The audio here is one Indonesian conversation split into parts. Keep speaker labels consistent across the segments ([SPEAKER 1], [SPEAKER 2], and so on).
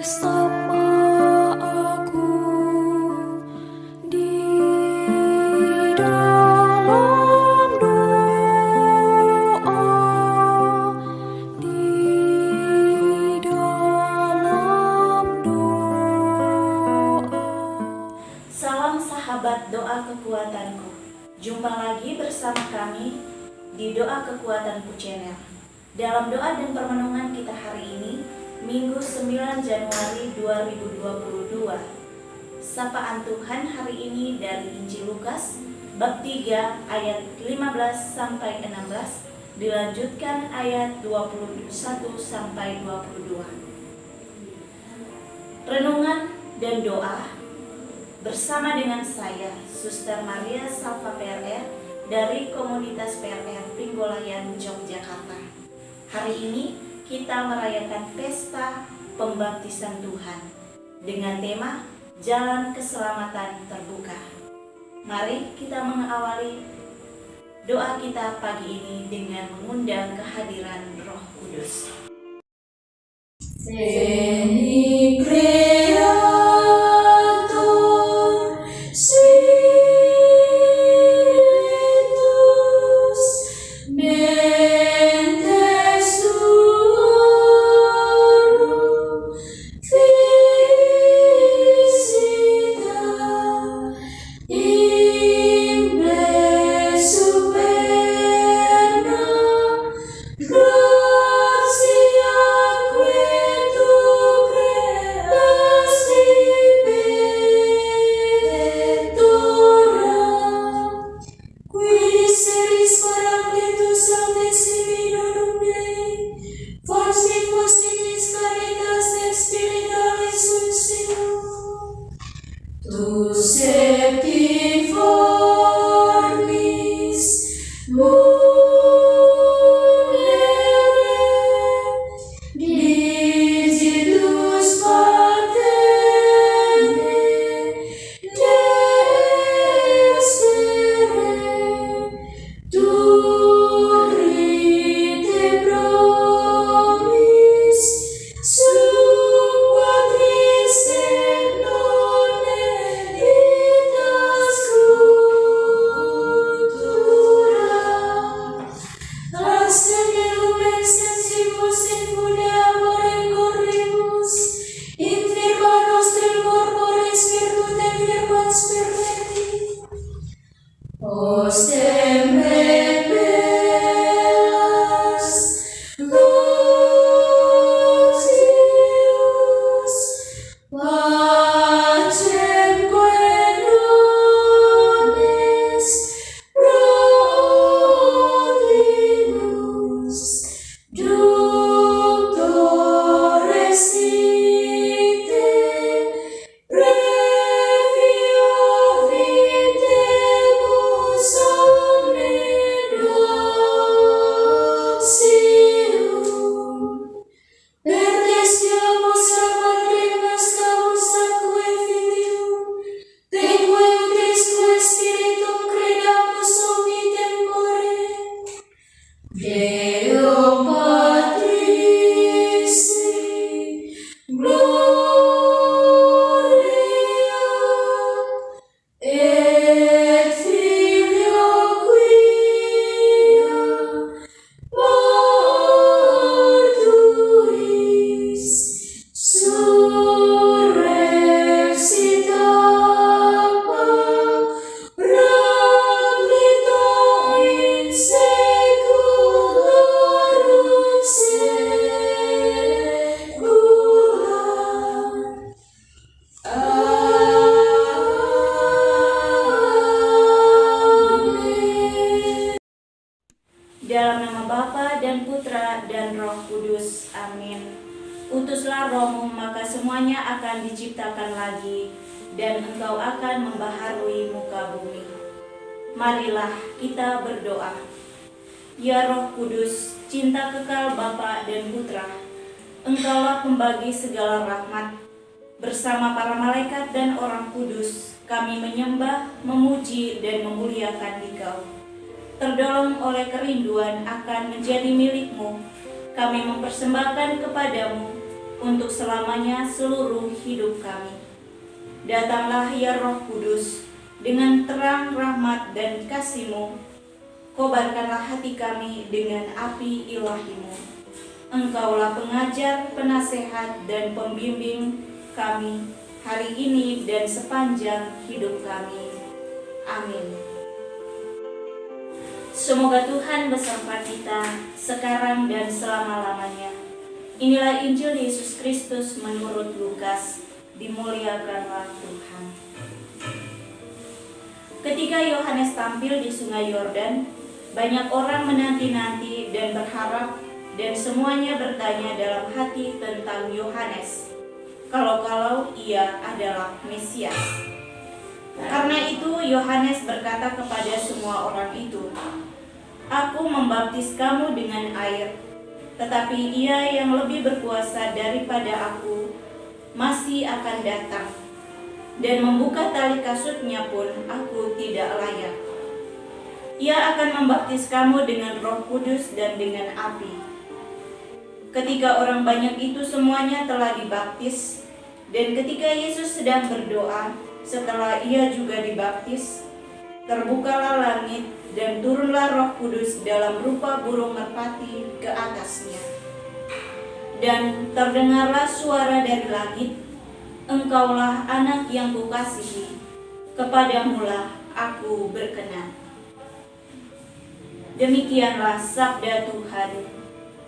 [SPEAKER 1] bersama aku di dalam doa, di dalam doa.
[SPEAKER 2] Salam sahabat doa kekuatanku. Jumpa lagi bersama kami di Doa Kekuatanku Channel. Dalam doa dan permenungan kita hari ini, Minggu 9 Januari 2022. Sapaan Tuhan hari ini dari Injil Lukas bab 3 ayat 15 sampai 16, dilanjutkan ayat 21 sampai 22. Renungan dan doa bersama dengan saya, Suster Maria Salva PRR dari Komunitas PRR Pinggolayan, Yogyakarta. Hari ini kita merayakan pesta pembaptisan Tuhan dengan tema Jalan Keselamatan Terbuka. Mari kita mengawali doa kita pagi ini dengan mengundang kehadiran Roh Kudus.
[SPEAKER 1] Veni Creator Spiritus Mentes Tuorum Visita Imble Superna Gratiaque Tu creasti Petora, qui seris Paracletus Sanctis Divinorum Dei, forsi fustinis caritas et spiritualis uncitum, tu septiformis mulere, digitus patene, destere, turrite promis, sub quatris non editas sculptura, ascenderum extensivus in funebore corrimus, infirma nostrum corporis virtute firmans perpetti, postem rebelas lotius, pacem quenones protinus, ductores ite, previo vitemus omne doxium, per testiamus rapatrimas camus atque filium, teque Christue Spiritum credamus omni tempore, Deo Patrici, Gloria, et Filio Quia, Mortuis, surrexita Paraclita in saeculorum saecula. Amen.
[SPEAKER 2] Dalam nama Bapa dan Putra dan Roh Kudus. Amin. Utuslah Rohmu, maka semuanya akan diciptakan lagi, dan Engkau akan membaharui muka bumi. Marilah kita berdoa. Ya Roh Kudus, cinta kekal Bapa dan Putra, Engkaulah pembagi segala rahmat. Bersama para malaikat dan orang kudus, kami menyembah, memuji, dan memuliakan Dikau. Terdolong oleh kerinduan akan menjadi milik-Mu, kami mempersembahkan kepadamu untuk selamanya seluruh hidup kami. Datanglah ya Roh Kudus, dengan terang rahmat dan kasih-Mu, kobarkanlah hati kami dengan api ilahi-Mu. Engkaulah pengajar, penasehat, dan pembimbing kami hari ini dan sepanjang hidup kami. Amin. Semoga Tuhan bersama kita sekarang dan selama-lamanya. Inilah Injil Yesus Kristus menurut Lukas. Dimuliakanlah Tuhan. Ketika Yohanes tampil di Sungai Yordan, banyak orang menanti-nanti dan berharap, dan semuanya bertanya dalam hati tentang Yohanes, kalau ia adalah Mesias. Karena itu Yohanes berkata kepada semua orang itu, "Aku membaptis kamu dengan air, tetapi Ia yang lebih berkuasa daripada aku masih akan datang, dan membuka tali kasutnya pun aku tidak layak. Ia akan membaptis kamu dengan Roh Kudus dan dengan api." Ketika orang banyak itu semuanya telah dibaptis, dan ketika Yesus sedang berdoa, setelah ia juga dibaptis, terbukalah langit dan turunlah Roh Kudus dalam rupa burung merpati ke atasnya. Dan terdengarlah suara dari langit, "Engkaulah anak yang kukasihi, kepadamulah aku berkenan." Demikianlah sabda Tuhan,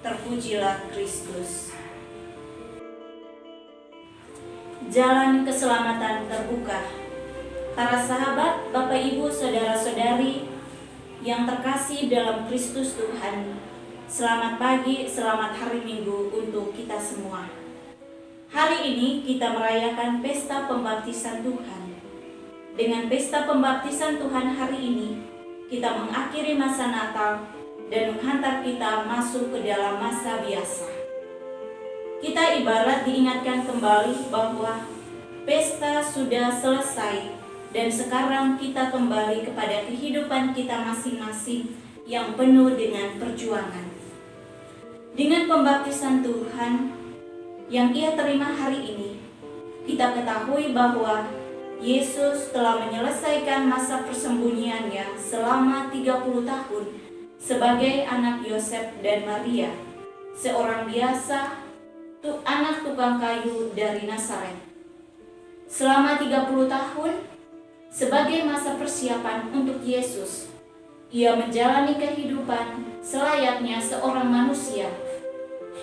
[SPEAKER 2] terpujilah Kristus. Jalan keselamatan terbuka. Para sahabat, Bapak Ibu, saudara-saudari yang terkasih dalam Kristus Tuhan, selamat pagi, selamat hari Minggu untuk kita semua. Hari ini kita merayakan pesta pembaptisan Tuhan. Dengan pesta pembaptisan Tuhan hari ini, kita mengakhiri masa Natal dan menghantar kita masuk ke dalam masa biasa. Kita ibarat diingatkan kembali bahwa pesta sudah selesai dan sekarang kita kembali kepada kehidupan kita masing-masing yang penuh dengan perjuangan. Dengan pembaptisan Tuhan yang Ia terima hari ini, kita ketahui bahwa Yesus telah menyelesaikan masa persembunyiannya selama 30 tahun sebagai anak Yosef dan Maria, seorang biasa anak tukang kayu dari Nazaret. Selama 30 tahun, sebagai masa persiapan untuk Yesus, Ia menjalani kehidupan selayaknya seorang manusia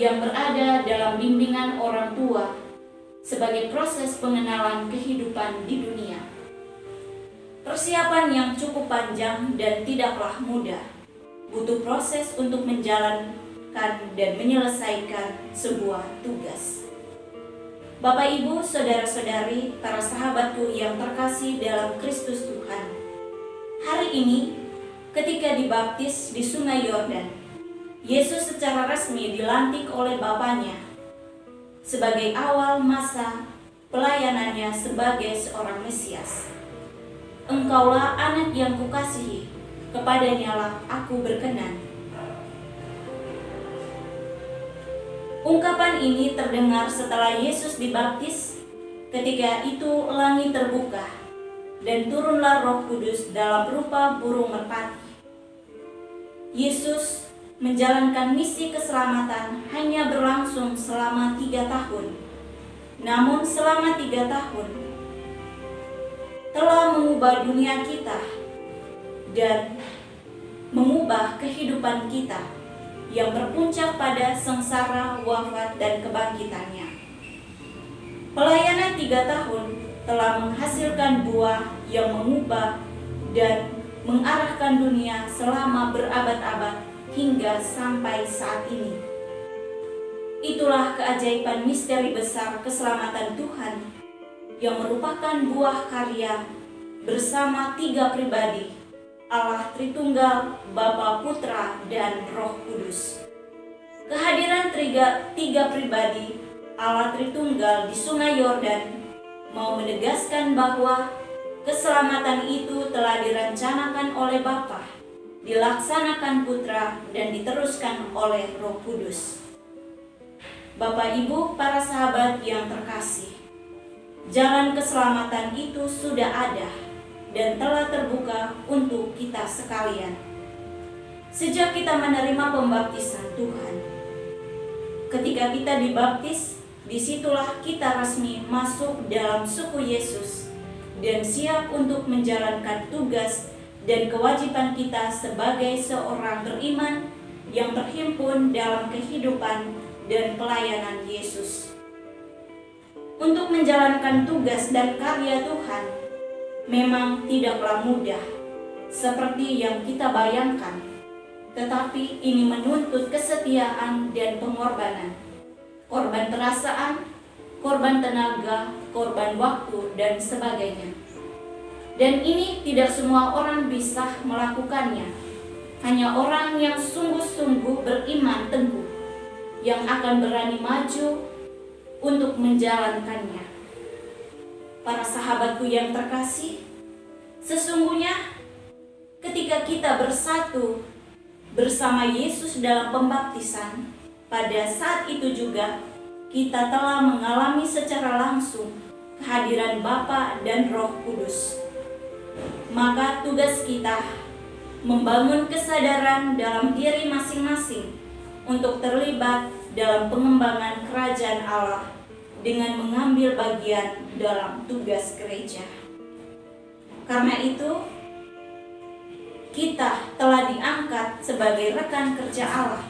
[SPEAKER 2] yang berada dalam bimbingan orang tua sebagai proses pengenalan kehidupan di dunia. Persiapan yang cukup panjang dan tidaklah mudah, butuh proses untuk menjalankan dan menyelesaikan sebuah tugas. Bapak, Ibu, saudara-saudari, para sahabatku yang terkasih dalam Kristus Tuhan, hari ini ketika dibaptis di Sungai Yordan, Yesus secara resmi dilantik oleh Bapanya sebagai awal masa pelayanannya sebagai seorang Mesias. "Engkaulah anak yang kukasihi, kepadanyalah aku berkenan." Ungkapan ini terdengar setelah Yesus dibaptis. Ketika itu langit terbuka dan turunlah Roh Kudus dalam rupa burung merpati. Yesus menjalankan misi keselamatan hanya berlangsung selama 3 tahun. Namun selama 3 tahun telah mengubah dunia kita dan mengubah kehidupan kita yang berpuncak pada sengsara, wafat, dan kebangkitannya. Pelayanan 3 tahun telah menghasilkan buah yang mengubah dan mengarahkan dunia selama berabad-abad hingga sampai saat ini. Itulah keajaiban misteri besar keselamatan Tuhan yang merupakan buah karya bersama 3 pribadi, Allah Tritunggal, Bapa, Putra, dan Roh Kudus. Kehadiran 3 pribadi Allah Tritunggal di Sungai Yordan mau menegaskan bahwa keselamatan itu telah direncanakan oleh Bapa, dilaksanakan Putra, dan diteruskan oleh Roh Kudus. Bapak, Ibu, para sahabat yang terkasih, jalan keselamatan itu sudah ada dan telah terbuka untuk kita sekalian. Sejak kita menerima pembaptisan Tuhan, ketika kita dibaptis, disitulah kita resmi masuk dalam suku Yesus dan siap untuk menjalankan tugas dan kewajiban kita sebagai seorang beriman yang terhimpun dalam kehidupan dan pelayanan Yesus. Untuk menjalankan tugas dan karya Tuhan memang tidaklah mudah seperti yang kita bayangkan, tetapi ini menuntut kesetiaan dan pengorbanan, korban perasaan, korban tenaga, korban waktu, dan sebagainya. Dan ini tidak semua orang bisa melakukannya. Hanya orang yang sungguh-sungguh beriman teguh yang akan berani maju untuk menjalankannya. Para sahabatku yang terkasih, sesungguhnya ketika kita bersatu bersama Yesus dalam pembaptisan, pada saat itu juga kita telah mengalami secara langsung kehadiran Bapa dan Roh Kudus. Maka tugas kita membangun kesadaran dalam diri masing-masing untuk terlibat dalam pengembangan kerajaan Allah dengan mengambil bagian dalam tugas gereja. Karena itu, kita telah diangkat sebagai rekan kerja Allah.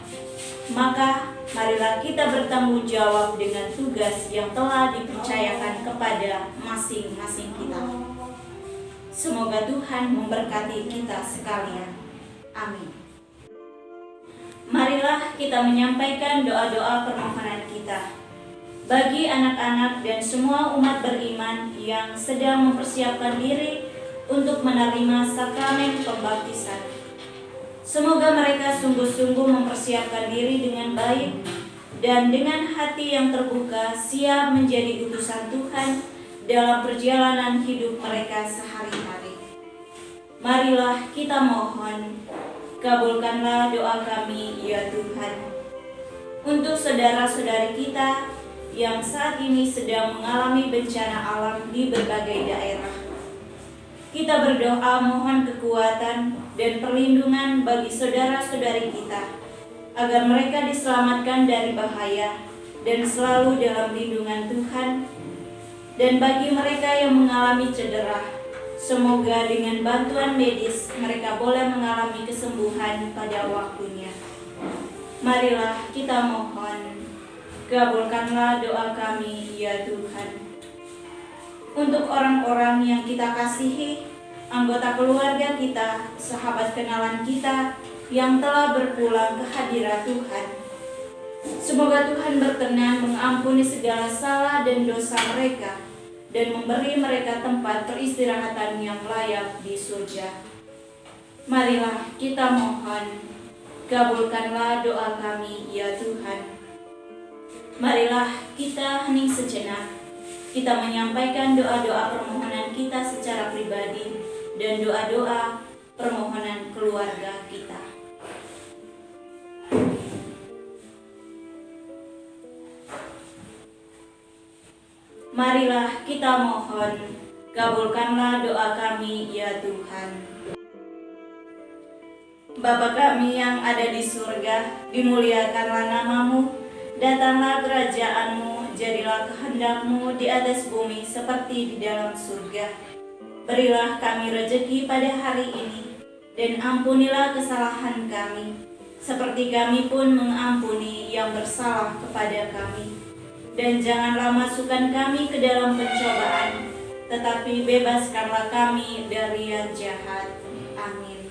[SPEAKER 2] Maka marilah kita bertanggung jawab dengan tugas yang telah dipercayakan kepada masing-masing kita. Semoga Tuhan memberkati kita sekalian. Amin. Marilah kita menyampaikan doa-doa permohonan kita bagi anak-anak dan semua umat beriman yang sedang mempersiapkan diri untuk menerima sakramen pembaptisan. Semoga mereka sungguh-sungguh mempersiapkan diri dengan baik dan dengan hati yang terbuka siap menjadi utusan Tuhan dalam perjalanan hidup mereka sehari-hari. Marilah kita mohon, kabulkanlah doa kami ya Tuhan. Untuk saudara-saudari kita yang saat ini sedang mengalami bencana alam di berbagai daerah, kita berdoa mohon kekuatan dan perlindungan bagi saudara-saudari kita, agar mereka diselamatkan dari bahaya dan selalu dalam lindungan Tuhan. Dan bagi mereka yang mengalami cedera, semoga dengan bantuan medis mereka boleh mengalami kesembuhan pada waktunya. Marilah kita mohon, kabulkanlah doa kami ya Tuhan. Untuk orang-orang yang kita kasihi, anggota keluarga kita, sahabat kenalan kita yang telah berpulang ke hadirat Tuhan, semoga Tuhan berkenan mengampuni segala salah dan dosa mereka dan memberi mereka tempat peristirahatan yang layak di surga. Marilah kita mohon, kabulkanlah doa kami ya Tuhan. Marilah kita hening sejenak, kita menyampaikan doa-doa permohonan kita secara pribadi dan doa-doa permohonan keluarga kita. Marilah kita mohon, kabulkanlah doa kami ya Tuhan. Bapa kami yang ada di surga, dimuliakanlah namamu, datanglah kerajaanmu, jadilah kehendak-Mu di atas bumi seperti di dalam surga. Berilah kami rejeki pada hari ini, dan ampunilah kesalahan kami, seperti kami pun mengampuni yang bersalah kepada kami. Dan janganlah masukkan kami ke dalam pencobaan, tetapi bebaskanlah kami dari yang jahat. Amin.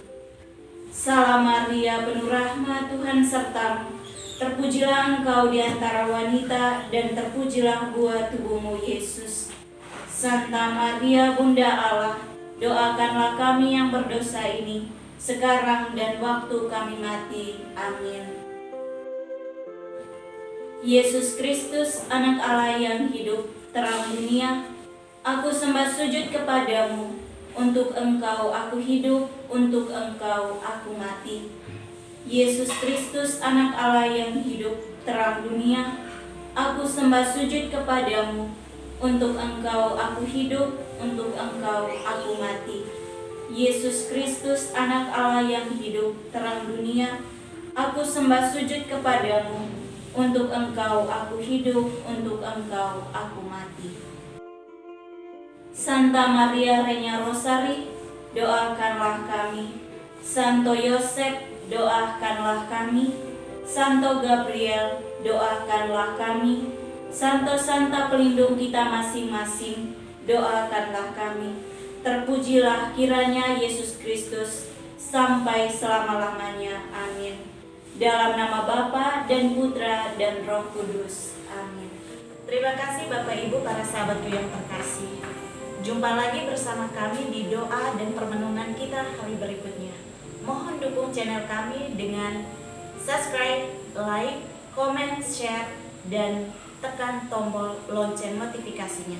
[SPEAKER 2] Salam Maria, penuh rahmat, Tuhan sertamu. Terpujilah engkau di antara wanita, dan terpujilah buah tubuhmu Yesus. Santa Maria, Bunda Allah, doakanlah kami yang berdosa ini, sekarang dan waktu kami mati. Amin. Yesus Kristus, anak Allah yang hidup, terang dunia, aku sembah sujud kepadamu. Untuk engkau aku hidup, untuk engkau aku mati. Yesus Kristus, anak Allah yang hidup, terang dunia, Aku sembah sujud kepadamu. Untuk Engkau aku hidup, untuk Engkau aku mati. Yesus Kristus, Anak Allah yang hidup, terang dunia, aku sembah sujud kepadamu. Untuk Engkau aku hidup, untuk Engkau aku mati. Santa Maria Regna Rosari, doakanlah kami. Santo Yosef, doakanlah kami. Santo Gabriel, doakanlah kami. Santo-santa pelindung kita masing-masing, doakanlah kami. Terpujilah kiranya Yesus Kristus sampai selama-lamanya. Amin. Dalam nama Bapa dan Putra dan Roh Kudus. Amin. Terima kasih Bapak Ibu para sahabatku yang terkasih. Jumpa lagi bersama kami di doa dan permenungan kita hari berikutnya. Mohon dukung channel kami dengan subscribe, like, comment, share, dan tekan tombol lonceng notifikasinya.